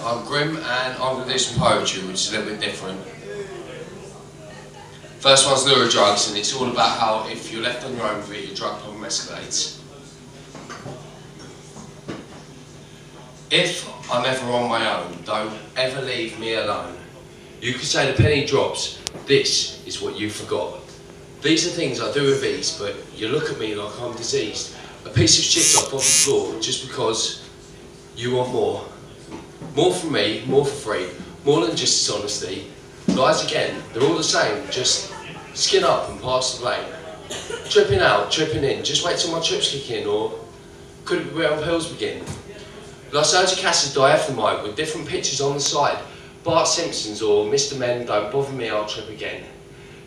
I'm Grim and I'm going to do some poetry, which is a little bit different. First one's Lure of Drugs, and it's all about how if you're left on your own with it, your drug problem escalates. If I'm ever on my own, don't ever leave me alone. You could say the penny drops, this is what you forgot. These are things I do with ease, but you look at me like I'm diseased. A piece of shit off the floor just because you want more. More from me, more for free, more than just dishonesty. Lies again, they're all the same, just skin up and pass the blame. Tripping out, tripping in, just wait till my trips kick in, or could it be where our pills begin? Lysergic acid diethylamide with different pictures on the side. Bart Simpson's or Mr. Men, don't bother me, I'll trip again.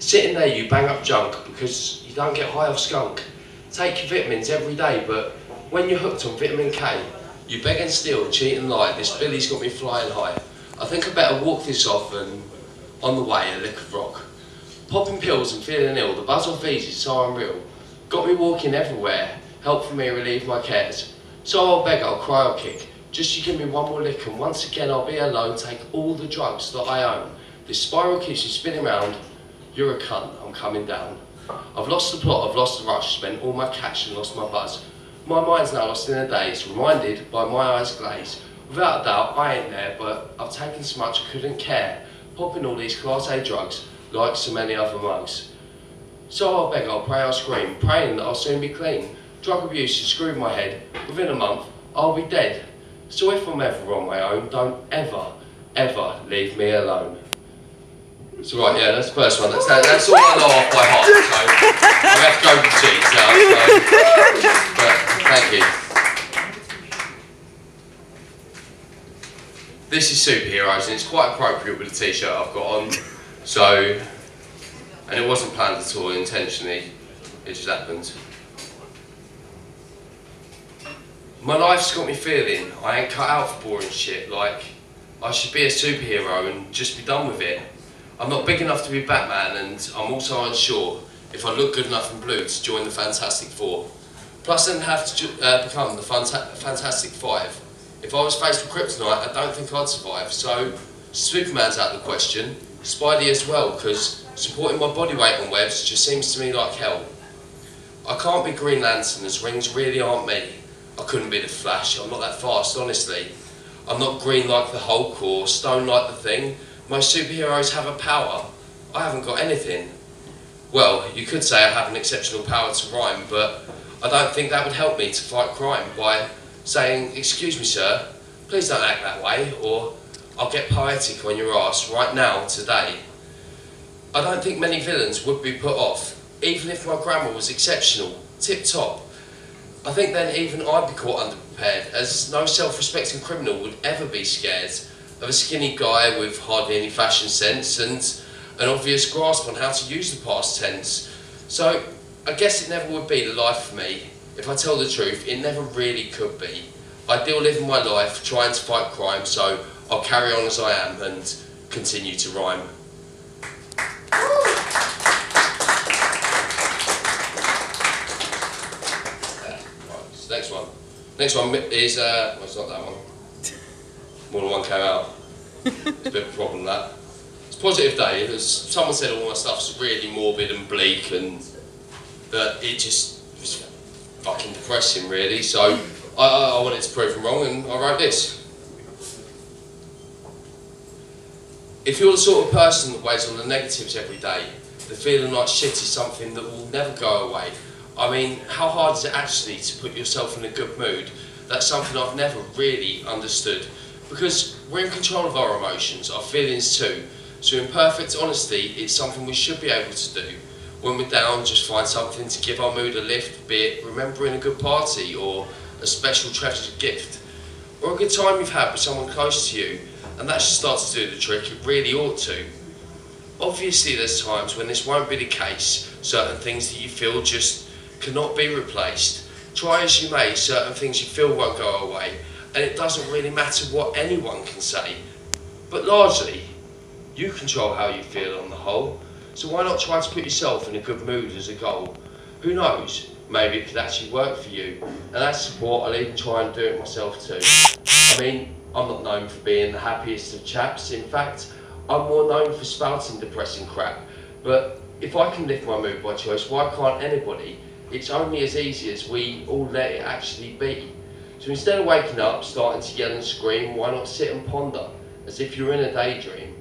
Sitting there you bang up junk because you don't get high off skunk. Take your vitamins every day, but when you're hooked on vitamin K, you beg and steal, cheat and lie, this Billy's got me flying high. I think I better walk this off and on the way a lick of rock. Popping pills and feeling ill, the buzz of these is so unreal. Got me walking everywhere, help for me relieve my cares. So I'll beg, I'll cry, I'll kick, just you give me one more lick and once again I'll be alone, take all the drugs that I own. This spiral keeps you spinning round, you're a cunt, I'm coming down. I've lost the plot, I've lost the rush, spent all my cash and lost my buzz. My mind's now lost in a daze, reminded by my eyes glaze. Without a doubt, I ain't there, but I've taken so much I couldn't care. Popping all these Class A drugs, like so many other mugs. So I'll beg, I'll pray, I'll scream, praying that I'll soon be clean. Drug abuse has screwed my head, within a month, I'll be dead. So if I'm ever on my own, don't ever, ever leave me alone. So right, yeah, that's the first one. That's all I know off by heart, so I have to go with cheats now, so, but thank you. This is Superheroes, and it's quite appropriate with the t-shirt I've got on, so, and it wasn't planned at all intentionally, it just happened. My life's got me feeling I ain't cut out for boring shit, like I should be a superhero and just be done with it. I'm not big enough to be Batman, and I'm also unsure if I look good enough in blue to join the Fantastic Four. Plus I didn't have to become the Fantastic Five. If I was faced with kryptonite, I don't think I'd survive, so Superman's out of the question, Spidey as well, because supporting my body weight on webs just seems to me like hell. I can't be Green Lantern, as rings really aren't me. I couldn't be the Flash, I'm not that fast, honestly. I'm not green like the Hulk or stone like the Thing. Most superheroes have a power. I haven't got anything. Well, you could say I have an exceptional power to rhyme, but I don't think that would help me to fight crime by saying, "Excuse me sir, please don't act that way," or "I'll get poetic on your ass right now, today." I don't think many villains would be put off, even if my grammar was exceptional, tip-top. I think then even I'd be caught underprepared, as no self-respecting criminal would ever be scared of a skinny guy with hardly any fashion sense and an obvious grasp on how to use the past tense. So I guess it never would be the life for me. If I tell the truth, it never really could be. I deal living my life trying to fight crime, so I'll carry on as I am and continue to rhyme. Next one. Next one is, well, it's not that one. More than one came out. It's a bit of a problem, that. It's a positive day. As someone said, all my stuff's really morbid and bleak, and that it just was fucking depressing, really. So I wanted to prove them wrong, and I wrote this. If you're the sort of person that weighs on the negatives every day, the feeling like shit is something that will never go away. I mean, how hard is it actually to put yourself in a good mood? That's something I've never really understood. Because we're in control of our emotions, our feelings too. So in perfect honesty, it's something we should be able to do. When we're down, just find something to give our mood a lift, be it remembering a good party or a special treasured gift. Or a good time you've had with someone close to you, and that should start to do the trick, it really ought to. Obviously there's times when this won't be the case, certain things that you feel just cannot be replaced. Try as you may, certain things you feel won't go away, and it doesn't really matter what anyone can say. But largely, you control how you feel on the whole, so why not try to put yourself in a good mood as a goal? Who knows, maybe it could actually work for you, and as support I'll even try and do it myself too. I mean, I'm not known for being the happiest of chaps. In fact, I'm more known for spouting depressing crap. But if I can lift my mood by choice, why can't anybody? It's only as easy as we all let it actually be. So instead of waking up, starting to yell and scream, why not sit and ponder, as if you're in a daydream,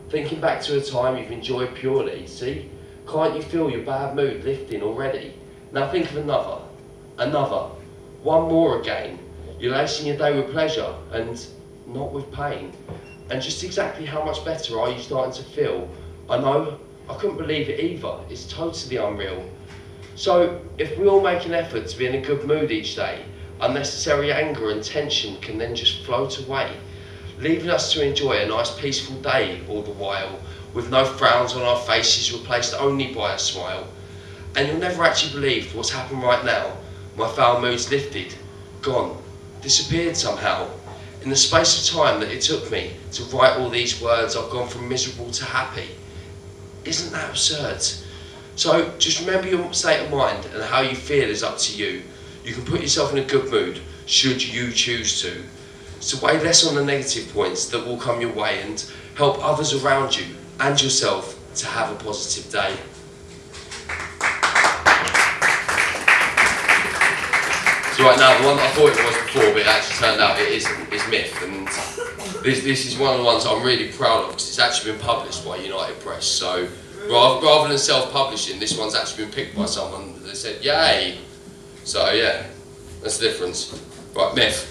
thinking back to a time you've enjoyed purely. See, can't you feel your bad mood lifting already? Now think of another, one more again. You're lacing your day with pleasure and not with pain. And just exactly how much better are you starting to feel? I know, I couldn't believe it either. It's totally unreal. So if we all make an effort to be in a good mood each day, unnecessary anger and tension can then just float away, leaving us to enjoy a nice peaceful day all the while, with no frowns on our faces replaced only by a smile. And you'll never actually believe what's happened right now. My foul mood's lifted, gone, disappeared somehow. In the space of time that it took me to write all these words, I've gone from miserable to happy. Isn't that absurd? So just remember your state of mind, and how you feel is up to you. You can put yourself in a good mood, should you choose to. So weigh less on the negative points that will come your way, and help others around you and yourself to have a positive day. So right now, the one that I thought it was before, but it actually turned out it is myth. And this is one of the ones I'm really proud of, because it's actually been published by United Press. So rather than self-publishing, this one's actually been picked by someone that said, yay! So yeah, that's the difference. Right, myth.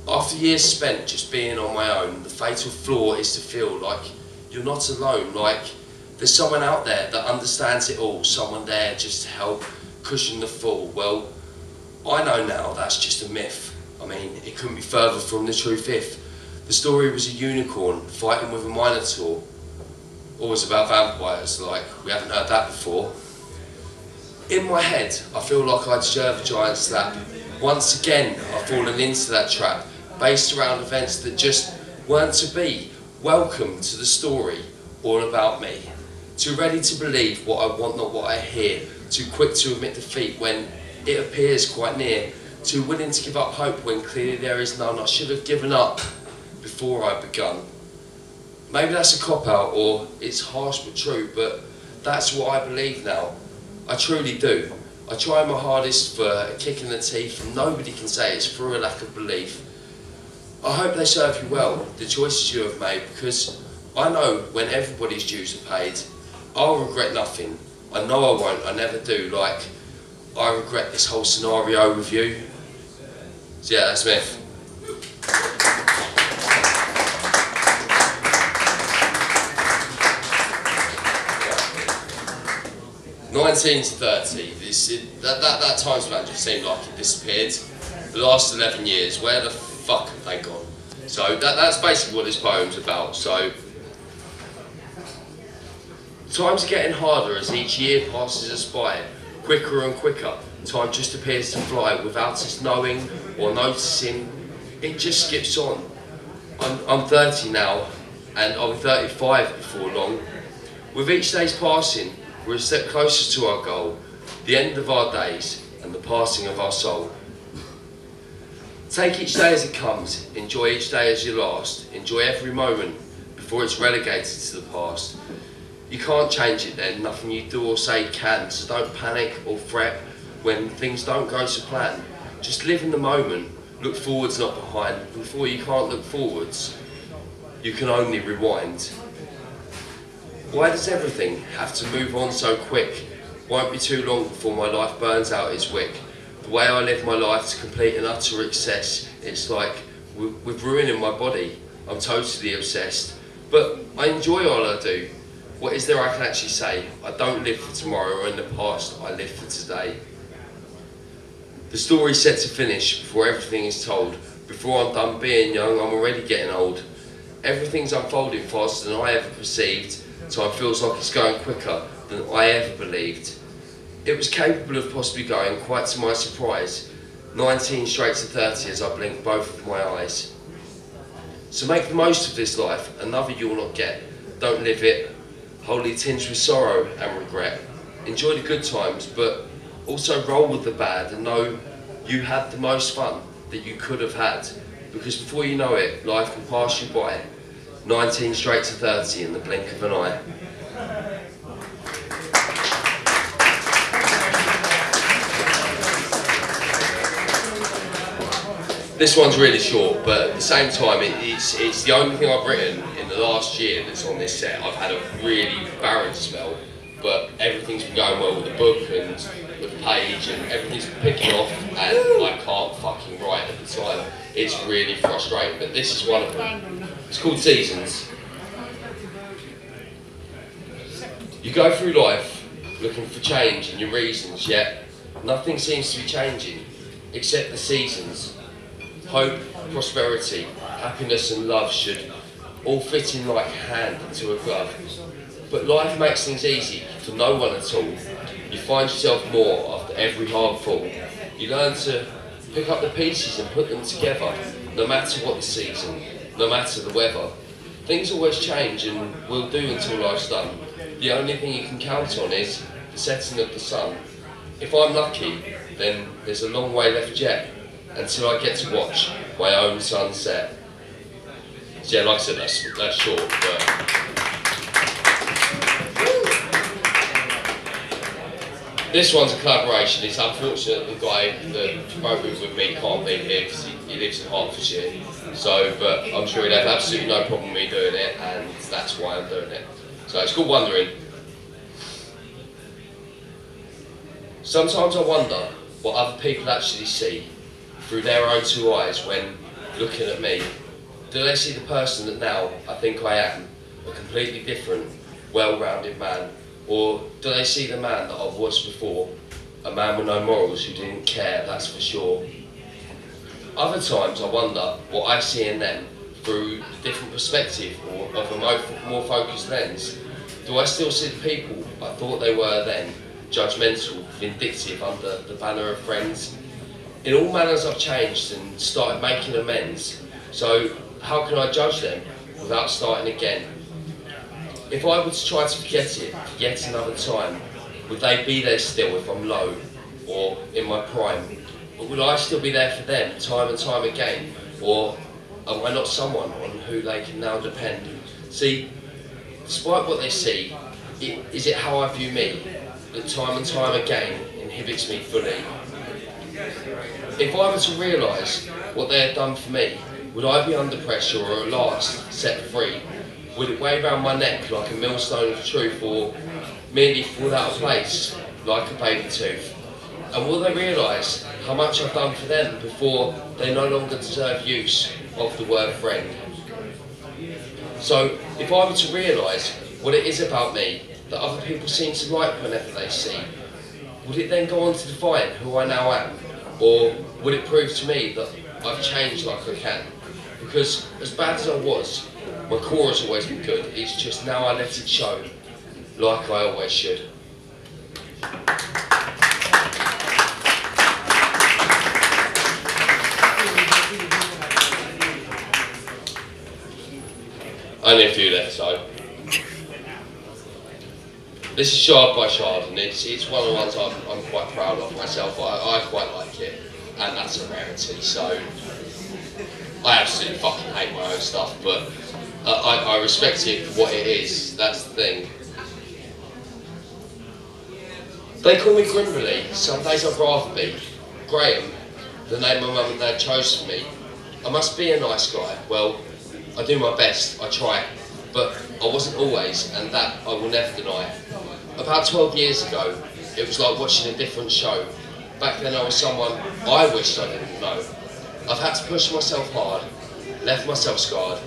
After years spent just being on my own, the fatal flaw is to feel like you're not alone, like there's someone out there that understands it all, someone there just to help cushion the fall. Well, I know now that's just a myth. I mean, it couldn't be further from the truth if the story was a unicorn fighting with a minotaur, or was about vampires, like we haven't heard that before. In my head, I feel like I deserve a giant slap. Once again, I've fallen into that trap, based around events that just weren't to be. Welcome to the story, all about me. Too ready to believe what I want, not what I hear. Too quick to admit defeat when it appears quite near. Too willing to give up hope when clearly there is none. I should have given up before I begun. Maybe that's a cop-out, or it's harsh but true, but that's what I believe now. I truly do. I try my hardest for a kick in the teeth, and nobody can say it's through a lack of belief. I hope they serve you well, the choices you have made, because I know when everybody's dues are paid, I'll regret nothing. I know I won't, I never do, like I regret this whole scenario with you. So yeah, that's myth. 19 to 30, that time span just seemed like it disappeared. The last 11 years, where the fuck have they gone? So that's basically what this poem's about. So times are getting harder as each year passes us by, quicker and quicker. Time just appears to fly without us knowing or noticing. It just skips on. I'm 30 now, and I'll be 35 before long. With each day's passing, we're a step closer to our goal, the end of our days and the passing of our soul. Take each day as it comes, enjoy each day as your last, enjoy every moment before it's relegated to the past. You can't change it then, nothing you do or say can, so don't panic or fret when things don't go to plan. Just live in the moment, look forwards not behind, before you can't look forwards, you can only rewind. Why does everything have to move on so quick? Won't be too long before my life burns out its wick. The way I live my life to complete and utter excess, it's like with ruining my body. I'm totally obsessed, but I enjoy all I do. What is there I can actually say? I don't live for tomorrow or in the past, I live for today. The story's set to finish before everything is told. Before I'm done being young, I'm already getting old. Everything's unfolding faster than I ever perceived. Time feels like it's going quicker than I ever believed. It was capable of possibly going, quite to my surprise, 19 straight to 30 as I blinked both of my eyes. So make the most of this life, another you'll not get. Don't live it, wholly tinged with sorrow and regret. Enjoy the good times, but also roll with the bad and know you had the most fun that you could have had. Because before you know it, life can pass you by, 19 straight to 30 in the blink of an eye. This one's really short, but at the same time, it's the only thing I've written in the last year that's on this set. I've had a really barren spell, but everything's been going well with the book and with the page, and everything's been picking off, and I can't fucking write at the time. It's really frustrating, but this is one of them. It's called Seasons. You go through life looking for change and your reasons, yet nothing seems to be changing except the seasons. Hope, prosperity, happiness and love should all fit in like a hand into a glove. But life makes things easy for no one at all. You find yourself more after every hard fall. You learn to pick up the pieces and put them together, no matter what the season, no matter the weather. Things always change and will do until life's done. The only thing you can count on is the setting of the sun. If I'm lucky, then there's a long way left yet, until I get to watch my own sunset. So yeah, like I said, that's short, but... This one's a collaboration. It's unfortunate the guy that wrote it with me can't be here because he lives in Hertfordshire. So, but I'm sure he'd have absolutely no problem with me doing it, and that's why I'm doing it. So it's called Wondering. Sometimes I wonder what other people actually see through their own two eyes when looking at me. Do they see the person that now I think I am, a completely different, well-rounded man? Or do they see the man that I was before, a man with no morals who didn't care, that's for sure? Other times I wonder what I see in them through a different perspective or of a more focused lens. Do I still see the people I thought they were then, judgmental, vindictive under the banner of friends? In all manners I've changed and started making amends, so how can I judge them without starting again? If I were to try to forget it for yet another time, would they be there still if I'm low or in my prime? Or would I still be there for them time and time again? Or am I not someone on who they can now depend? See, despite what they see, is it how I view me that time and time again inhibits me fully? If I were to realise what they had done for me, would I be under pressure or at last set free? Would it weigh round my neck like a millstone of truth, or merely fall out of place like a baby tooth? And will they realise how much I've done for them before they no longer deserve use of the word friend? So if I were to realise what it is about me that other people seem to like whenever they see, would it then go on to define who I now am? Or would it prove to me that I've changed like I can? Because as bad as I was, my core has always been good. It's just now I let it show, like I always should. Only a few left, so. This is Shard by Shard, and it's one of the ones I'm quite proud of myself. I quite like it, and that's a rarity, so I absolutely fucking hate my own stuff, but I respect it for what it is, that's the thing. They call me Grimbley, some days I'd rather be. Graham, the name my mum and dad chose for me. I must be a nice guy, well, I do my best, I try, but I wasn't always, and that I will never deny. About 12 years ago, it was like watching a different show. Back then I was someone I wished I didn't know. I've had to push myself hard, left myself scarred.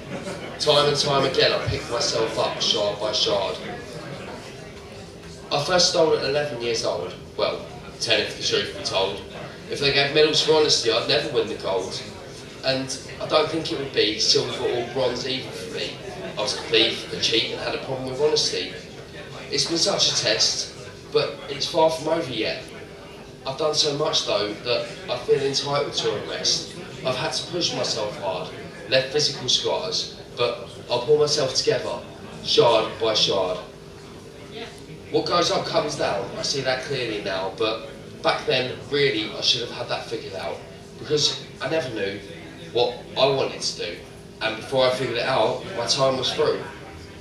Time and time again I picked myself up shard by shard. I first stole at 11 years old, well, 10 if the truth be told. If they gave medals for honesty, I'd never win the gold. And I don't think it would be silver or bronze either for me. I was a thief, a cheat, and had a problem with honesty. It's been such a test, but it's far from over yet. I've done so much though that I feel entitled to a rest. I've had to push myself hard, left physical scars, but I'll pull myself together, shard by shard. What goes up comes down, I see that clearly now, but back then, really, I should have had that figured out. Because I never knew what I wanted to do, and before I figured it out, my time was through.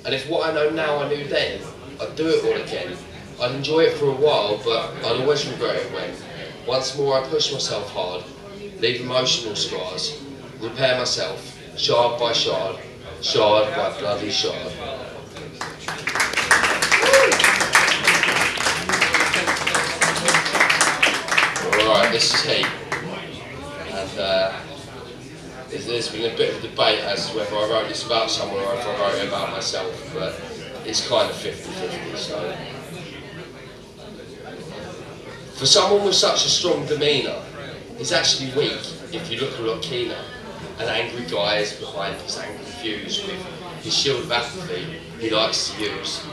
And if what I know now I knew then, I'd do it all again. I'd enjoy it for a while, but I'd always regret it when once more I push myself hard, leave emotional scars, repair myself, shard by shard, shard by bloody shard. Alright, this is Heat, and there's been a bit of a debate as to whether I wrote this about someone or if I wrote it about myself, but it's kind of 50-50, so. For someone with such a strong demeanour, he's actually weak if you look a lot keener. An angry guy is behind his angry views with his shield of apathy he likes to use.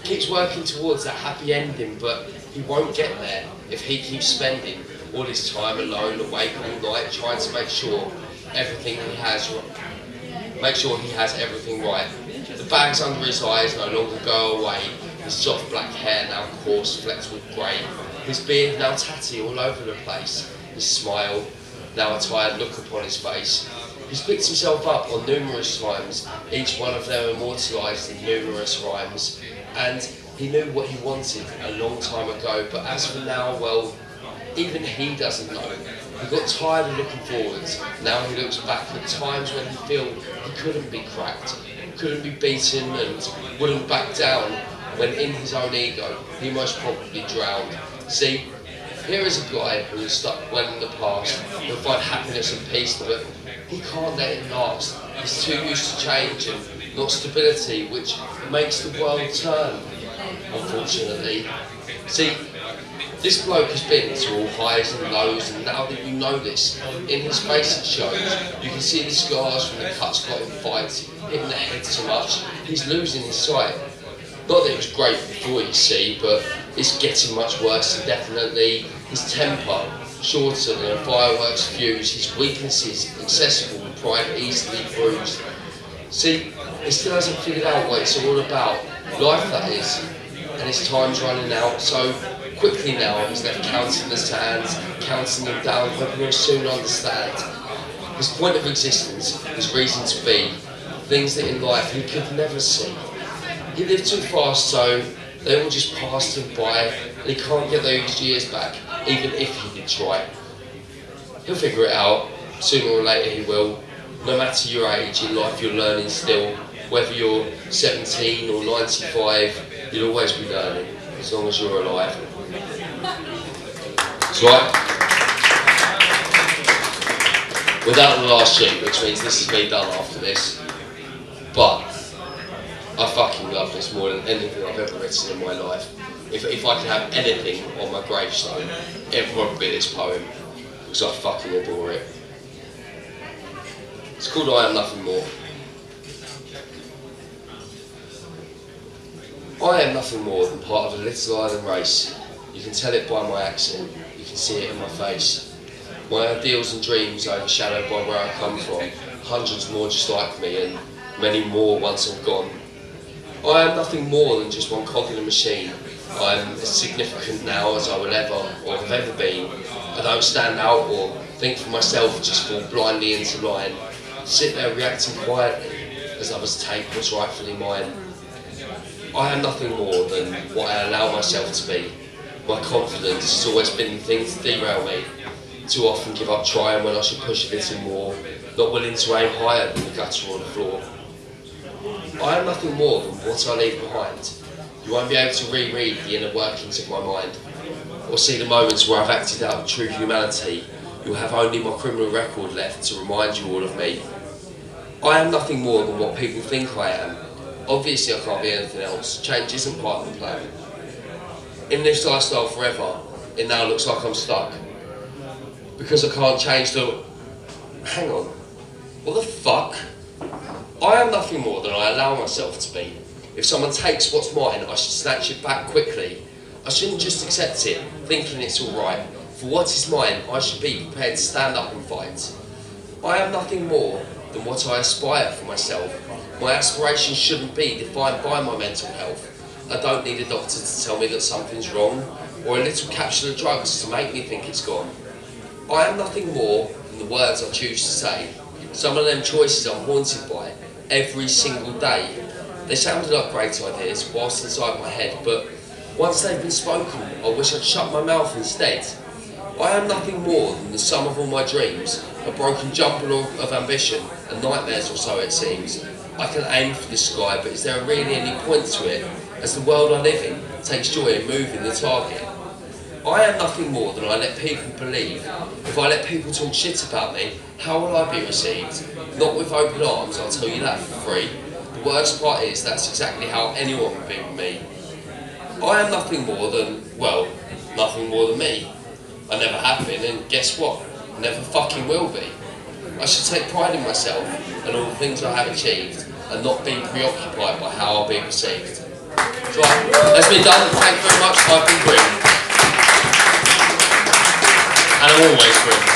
Keeps working towards that happy ending, but he won't get there if he keeps spending all his time alone, awake all night, trying to make sure everything he has, everything right. The bags under his eyes no longer go away. His soft black hair now coarse, flecked with grey. His beard now tatty all over the place. His smile now a tired look upon his face. He's picked himself up on numerous times, each one of them immortalised in numerous rhymes. And he knew what he wanted a long time ago, but as for now, well, even he doesn't know. He got tired of looking forwards. Now he looks back at times when he felt he couldn't be cracked, couldn't be beaten and wouldn't back down, when in his own ego he most probably drowned. See, here is a guy who is stuck well in the past. He'll find happiness and peace, but he can't let it last. He's too used to change and not stability, which makes the world turn, unfortunately. See, this bloke has been to all highs and lows, and now that you know this, in his face it shows. You can see the scars from the cuts got in fights, hitting the head so much, he's losing his sight. Not that it was great before, you see, but it's getting much worse, and definitely his temper, shorter than a fireworks fuse, his weaknesses accessible with pride easily bruised. See, he still hasn't figured out what it's all about, life that is, and his time's running out, so quickly now he's left counting the sands, counting them down, hoping he'll soon understand. His point of existence, his reason to be, things that in life he could never see. He lived too fast, so they all just passed him by, and he can't get those years back, even if he did try. He'll figure it out, sooner or later he will. No matter your age, in life you're learning still. Whether you're 17 or 95, you'll always be learning, as long as you're alive. That's right. Without the last sheet, which means this is me done after this. But I fucking love this more than anything I've ever written in my life. If I could have anything on my gravestone, it'd probably be this poem, because I fucking adore it. It's called I Am Nothing More. I am nothing more than part of a little island race. You can tell it by my accent, you can see it in my face. My ideals and dreams overshadowed by where I come from, hundreds more just like me and many more once I'm gone. I am nothing more than just one cog in a machine. I am as significant now as I will ever or have ever been. I don't stand out or think for myself, just fall blindly into line. Sit there reacting quietly as others take what's rightfully mine. I am nothing more than what I allow myself to be. My confidence has always been the thing to derail me. Too often give up trying when I should push a little more. Not willing to aim higher than the gutter or the floor. I am nothing more than what I leave behind. You won't be able to reread the inner workings of my mind, or see the moments where I've acted out of true humanity. You'll have only my criminal record left to remind you all of me. I am nothing more than what people think I am. Obviously I can't be anything else. Change isn't part of the plan. In this lifestyle forever, it now looks like I'm stuck. Because I can't change the... Hang on. What the fuck? I am nothing more than I allow myself to be. If someone takes what's mine, I should snatch it back quickly. I shouldn't just accept it, thinking it's alright. For what is mine, I should be prepared to stand up and fight. I am nothing more than what I aspire for myself. My aspirations shouldn't be defined by my mental health. I don't need a doctor to tell me that something's wrong, or a little capsule of drugs to make me think it's gone. I am nothing more than the words I choose to say. Some of them choices I'm haunted by every single day. They sounded like great ideas whilst inside my head, but once they've been spoken, I wish I'd shut my mouth instead. I am nothing more than the sum of all my dreams, a broken jumble of ambition and nightmares, or so it seems. I can aim for the sky, but is there really any point to it, as the world I live in takes joy in moving the target? I am nothing more than I let people believe. If I let people talk shit about me, how will I be received? Not with open arms, I'll tell you that for free. The worst part is that's exactly how anyone would be with me. I am nothing more than, well, nothing more than me. I never have been, and guess what? Never fucking will be. I should take pride in myself and all the things I have achieved, and not be preoccupied by how I'll be perceived. So that's been done. Thank you very much. I've been Grim. And I'm always Grim.